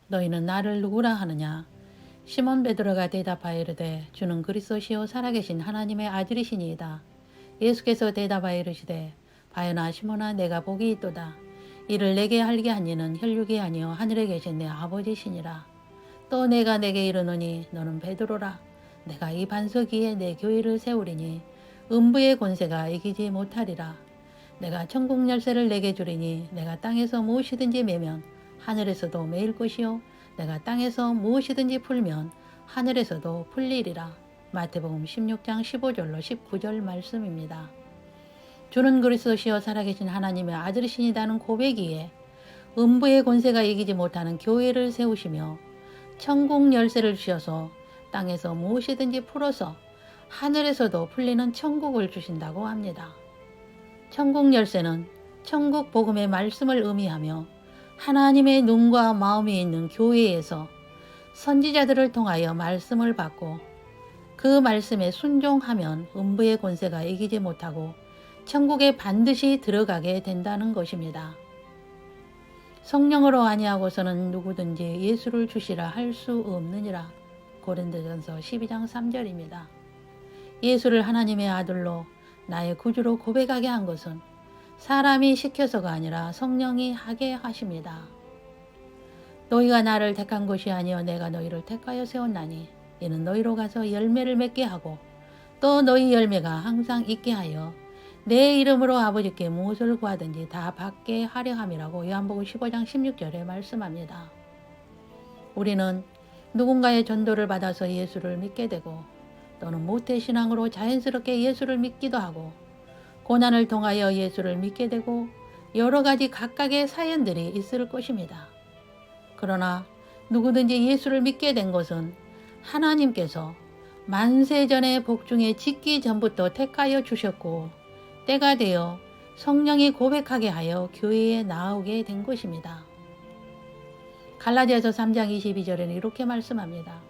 너희는 나를 누구라 하느냐? 시몬 베드로가 대답하여 이르되 주는 그리스도시요 살아계신 하나님의 아들이시니이다. 예수께서 대답하여 이르시되 바요나 시몬아 내가 복이 있도다. 이를 내게 알게 한 이는 혈육이 아니요 하늘에 계신 내 아버지시니라. 또 내가 내게 이르노니 너는 베드로라. 내가 이 반석 위에 내 교회를 세우리니 음부의 권세가 이기지 못하리라. 내가 천국 열쇠를 내게 주리니 내가 땅에서 무엇이든지 매면 하늘에서도 매일 것이요 내가 땅에서 무엇이든지 풀면 하늘에서도 풀리리라. 마태복음 16장 15절로 19절 말씀입니다. 주는 그리스도시요 살아계신 하나님의 아들이시니다는 고백이에 음부의 권세가 이기지 못하는 교회를 세우시며 천국 열쇠를 주셔서 땅에서 무엇이든지 풀어서 하늘에서도 풀리는 천국을 주신다고 합니다. 천국 열쇠는 천국 복음의 말씀을 의미하며 하나님의 눈과 마음이 있는 교회에서 선지자들을 통하여 말씀을 받고 그 말씀에 순종하면 음부의 권세가 이기지 못하고 천국에 반드시 들어가게 된다는 것입니다. 성령으로 아니하고서는 누구든지 예수를 주시라 할 수 없느니라. 고린도전서 12장 3절입니다. 예수를 하나님의 아들로 나의 구주로 고백하게 한 것은 사람이 시켜서가 아니라 성령이 하게 하십니다. 너희가 나를 택한 것이 아니요 내가 너희를 택하여 세웠나니 이는 너희로 가서 열매를 맺게 하고 또 너희 열매가 항상 있게 하여 내 이름으로 아버지께 무엇을 구하든지 다 받게 하려 함이라고 요한복음 15장 16절에 말씀합니다. 우리는 누군가의 전도를 받아서 예수를 믿게 되고 또는 모태신앙으로 자연스럽게 예수를 믿기도 하고 고난을 통하여 예수를 믿게 되고 여러 가지 각각의 사연들이 있을 것입니다. 그러나 누구든지 예수를 믿게 된 것은 하나님께서 만세전에 복중에 짓기 전부터 택하여 주셨고 때가 되어 성령이 고백하게 하여 교회에 나오게 된 것입니다. 갈라디아서 3장 22절에는 이렇게 말씀합니다.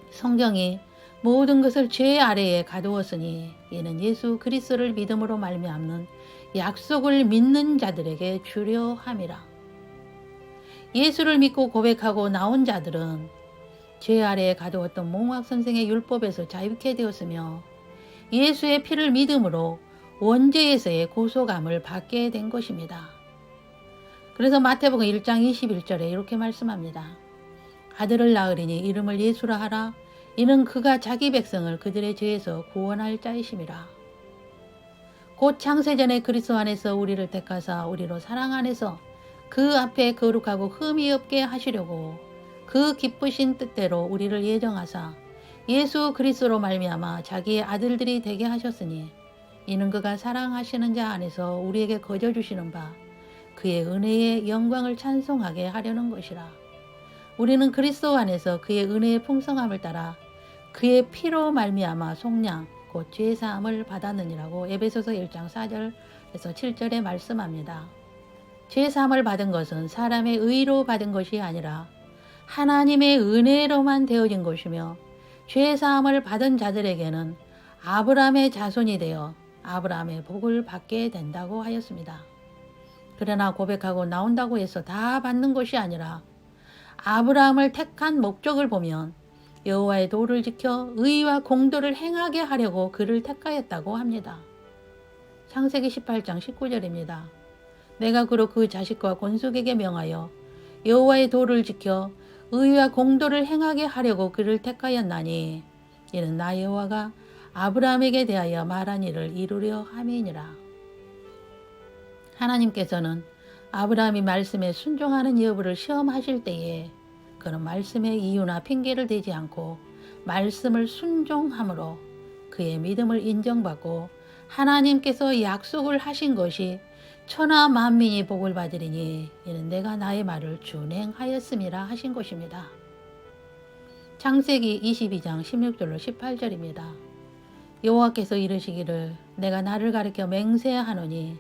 성경이 모든 것을 죄 아래에 가두었으니 이는 예수 그리스도를 믿음으로 말미암는 약속을 믿는 자들에게 주려 함이라. 예수를 믿고 고백하고 나온 자들은 죄 아래에 가두었던 몽학 선생의 율법에서 자유케 되었으며 예수의 피를 믿음으로 원죄에서의 고소감을 받게 된 것입니다. 그래서 마태복음 1장 21절에 이렇게 말씀합니다. 아들을 낳으리니 이름을 예수라 하라. 이는 그가 자기 백성을 그들의 죄에서 구원할 자이심이라. 곧 창세전에 그리스도 안에서 우리를 택하사 우리로 사랑 안에서 그 앞에 거룩하고 흠이 없게 하시려고 그 기쁘신 뜻대로 우리를 예정하사 예수 그리스도로 말미암아 자기의 아들들이 되게 하셨으니 이는 그가 사랑하시는 자 안에서 우리에게 거저 주시는 바 그의 은혜의 영광을 찬송하게 하려는 것이라. 우리는 그리스도 안에서 그의 은혜의 풍성함을 따라 그의 피로 말미암아 속량 곧 죄사함을 받았느니라고 에베소서 1장 4절에서 7절에 말씀합니다. 죄사함을 받은 것은 사람의 의로 받은 것이 아니라 하나님의 은혜로만 되어진 것이며 죄사함을 받은 자들에게는 아브라함의 자손이 되어 아브라함의 복을 받게 된다고 하였습니다. 그러나 고백하고 나온다고 해서 다 받는 것이 아니라 아브라함을 택한 목적을 보면 여호와의 도를 지켜 의와 공도를 행하게 하려고 그를 택하였다고 합니다. 창세기 18장 19절입니다. 내가 그로 그 자식과 권속에게 명하여 여호와의 도를 지켜 의와 공도를 행하게 하려고 그를 택하였나니 이는 나 여호와가 아브라함에게 대하여 말한 일을 이루려 함이니라. 하나님께서는 아브라함이 말씀에 순종하는 여부를 시험하실 때에 그런 말씀의 이유나 핑계를 대지 않고 말씀을 순종함으로 그의 믿음을 인정받고 하나님께서 약속을 하신 것이 천하 만민이 복을 받으리니 이는 내가 나의 말을 준행하였음이라 하신 것입니다. 창세기 22장 16절로 18절입니다. 여호와께서 이르시기를 내가 나를 가리켜 맹세하노니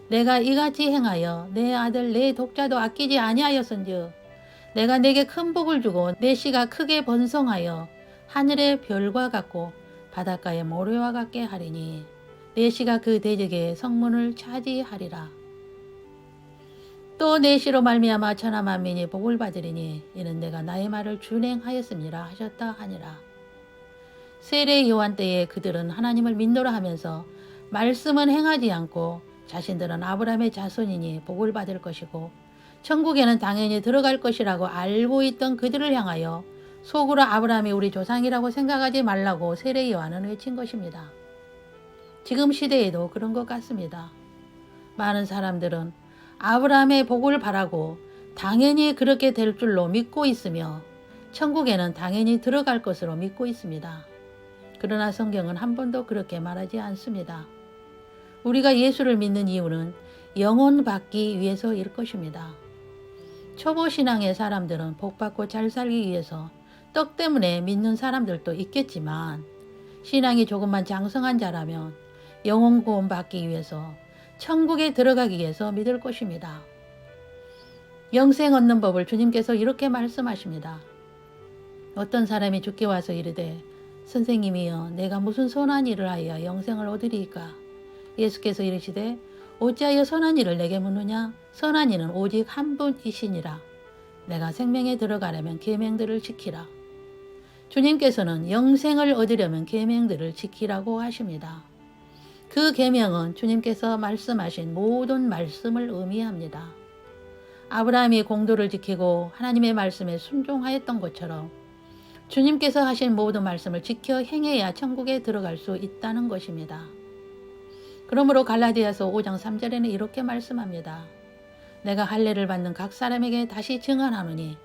내가 이같이 행하여 내 아들 내 독자도 아끼지 아니하였은즉 내가 내게 큰 복을 주고 내 씨가 크게 번성하여 하늘의 별과 같고 바닷가의 모래와 같게 하리니 내 씨가 그 대적의 성문을 차지하리라. 또 내 씨로 말미암아 천하 만민이 복을 받으리니 이는 내가 나의 말을 준행하였음이라 하셨다 하니라. 세례 요한 때에 그들은 하나님을 믿노라 하면서 말씀은 행하지 않고 자신들은 아브라함의 자손이니 복을 받을 것이고 천국에는 당연히 들어갈 것이라고 알고 있던 그들을 향하여 속으로 아브라함이 우리 조상이라고 생각하지 말라고 세례 요한은 외친 것입니다. 지금 시대에도 그런 것 같습니다. 많은 사람들은 아브라함의 복을 바라고 당연히 그렇게 될 줄로 믿고 있으며 천국에는 당연히 들어갈 것으로 믿고 있습니다. 그러나 성경은 한 번도 그렇게 말하지 않습니다. 우리가 예수를 믿는 이유는 영혼 받기 위해서일 것입니다. 초보 신앙의 사람들은 복 받고 잘 살기 위해서 떡 때문에 믿는 사람들도 있겠지만 신앙이 조금만 장성한 자라면 영혼 구원 받기 위해서 천국에 들어가기 위해서 믿을 것입니다. 영생 얻는 법을 주님께서 이렇게 말씀하십니다. 어떤 사람이 주께 와서 이르되 선생님이여 내가 무슨 선한 일을 하여 영생을 얻으리이까? 예수께서 이르시되 어찌하여 선한 일을 내게 묻느냐? 선한 이는 오직 한 분이시니라. 내가 생명에 들어가려면 계명들을 지키라. 주님께서는 영생을 얻으려면 계명들을 지키라고 하십니다. 그 계명은 주님께서 말씀하신 모든 말씀을 의미합니다. 아브라함이 공도를 지키고 하나님의 말씀에 순종하였던 것처럼 주님께서 하신 모든 말씀을 지켜 행해야 천국에 들어갈 수 있다는 것입니다. 그러므로 갈라디아서 5장 3절에는 이렇게 말씀합니다. 내가 할례를 받는 각 사람에게 다시 증언하노니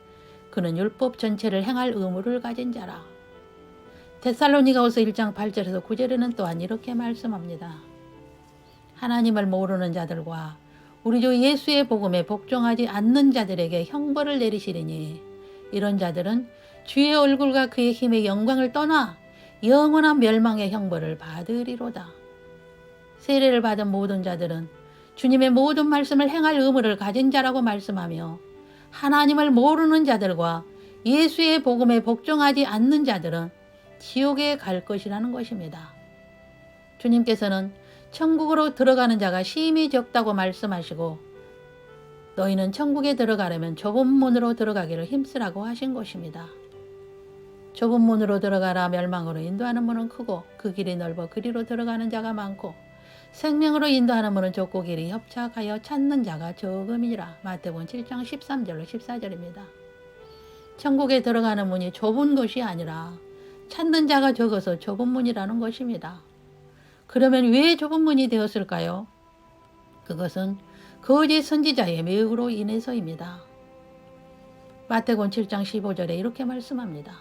그는 율법 전체를 행할 의무를 가진 자라. 데살로니가후서 1장 8절에서 9절에는 또한 이렇게 말씀합니다. 하나님을 모르는 자들과 우리 주 예수의 복음에 복종하지 않는 자들에게 형벌을 내리시리니 이런 자들은 주의 얼굴과 그의 힘의 영광을 떠나 영원한 멸망의 형벌을 받으리로다. 세례를 받은 모든 자들은 주님의 모든 말씀을 행할 의무를 가진 자라고 말씀하며 하나님을 모르는 자들과 예수의 복음에 복종하지 않는 자들은 지옥에 갈 것이라는 것입니다. 주님께서는 천국으로 들어가는 자가 심히 적다고 말씀하시고 너희는 천국에 들어가려면 좁은 문으로 들어가기를 힘쓰라고 하신 것입니다. 좁은 문으로 들어가라 멸망으로 인도하는 문은 크고 그 길이 넓어 그리로 들어가는 자가 많고 생명으로 인도하는 문은 좁고 길이 협착하여 찾는 자가 적음이라. 마태복음 7장 13절로 14절입니다. 천국에 들어가는 문이 좁은 것이 아니라 찾는 자가 적어서 좁은 문이라는 것입니다. 그러면 왜 좁은 문이 되었을까요? 그것은 거짓 선지자의 매혹으로 인해서입니다. 마태복음 7장 15절에 이렇게 말씀합니다.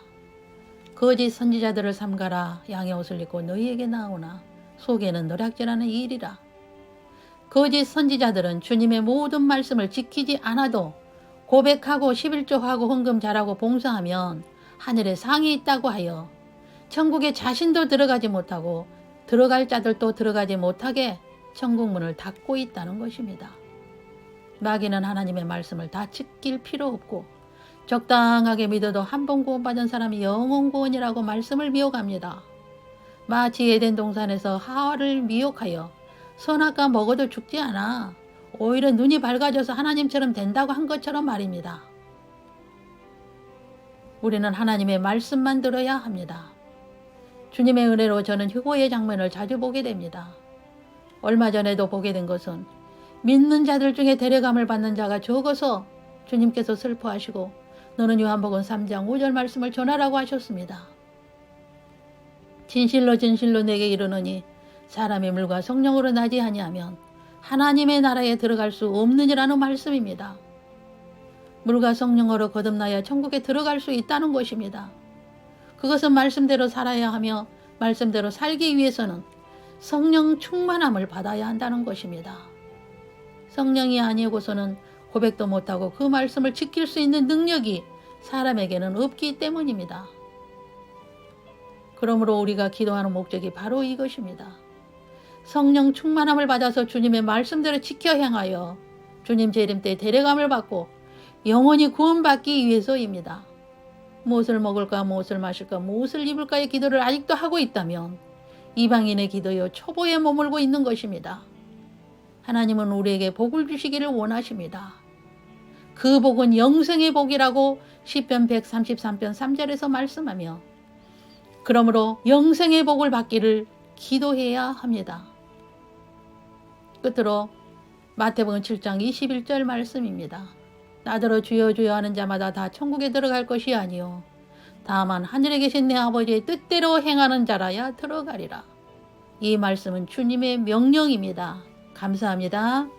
거짓 선지자들을 삼가라. 양의 옷을 입고 너희에게 나오나 속에는 노략질하는 일이라. 거짓 선지자들은 주님의 모든 말씀을 지키지 않아도 고백하고 11조하고 헌금 잘하고 봉사하면 하늘에 상이 있다고 하여 천국에 자신도 들어가지 못하고 들어갈 자들도 들어가지 못하게 천국 문을 닫고 있다는 것입니다. 마귀는 하나님의 말씀을 다 지킬 필요 없고 적당하게 믿어도 한 번 구원받은 사람이 영원 구원이라고 말씀을 미혹합니다. 마치 에덴 동산에서 하와를 미혹하여 선악과 먹어도 죽지 않아 오히려 눈이 밝아져서 하나님처럼 된다고 한 것처럼 말입니다. 우리는 하나님의 말씀만 들어야 합니다. 주님의 은혜로 저는 휴거의 장면을 자주 보게 됩니다. 얼마 전에도 보게 된 것은 믿는 자들 중에 데려감을 받는 자가 적어서 주님께서 슬퍼하시고 너는 요한복음 3장 5절 말씀을 전하라고 하셨습니다. 진실로 진실로 내게 이르노니 사람의 물과 성령으로 나지 아니하면 하나님의 나라에 들어갈 수 없느니라는 말씀입니다. 물과 성령으로 거듭나야 천국에 들어갈 수 있다는 것입니다. 그것은 말씀대로 살아야 하며 말씀대로 살기 위해서는 성령 충만함을 받아야 한다는 것입니다. 성령이 아니고서는 고백도 못하고 그 말씀을 지킬 수 있는 능력이 사람에게는 없기 때문입니다. 그러므로 우리가 기도하는 목적이 바로 이것입니다. 성령 충만함을 받아서 주님의 말씀대로 지켜 행하여 주님 재림 때 데려감을 받고 영원히 구원받기 위해서입니다. 무엇을 먹을까 무엇을 마실까 무엇을 입을까의 기도를 아직도 하고 있다면 이방인의 기도요 초보에 머물고 있는 것입니다. 하나님은 우리에게 복을 주시기를 원하십니다. 그 복은 영생의 복이라고 시편 133편 3절에서 말씀하며 그러므로 영생의 복을 받기를 기도해야 합니다. 끝으로 마태복음 7장 21절 말씀입니다. 나더러 주여 주여 하는 자마다 다 천국에 들어갈 것이 아니요 다만 하늘에 계신 내 아버지의 뜻대로 행하는 자라야 들어가리라. 이 말씀은 주님의 명령입니다. 감사합니다.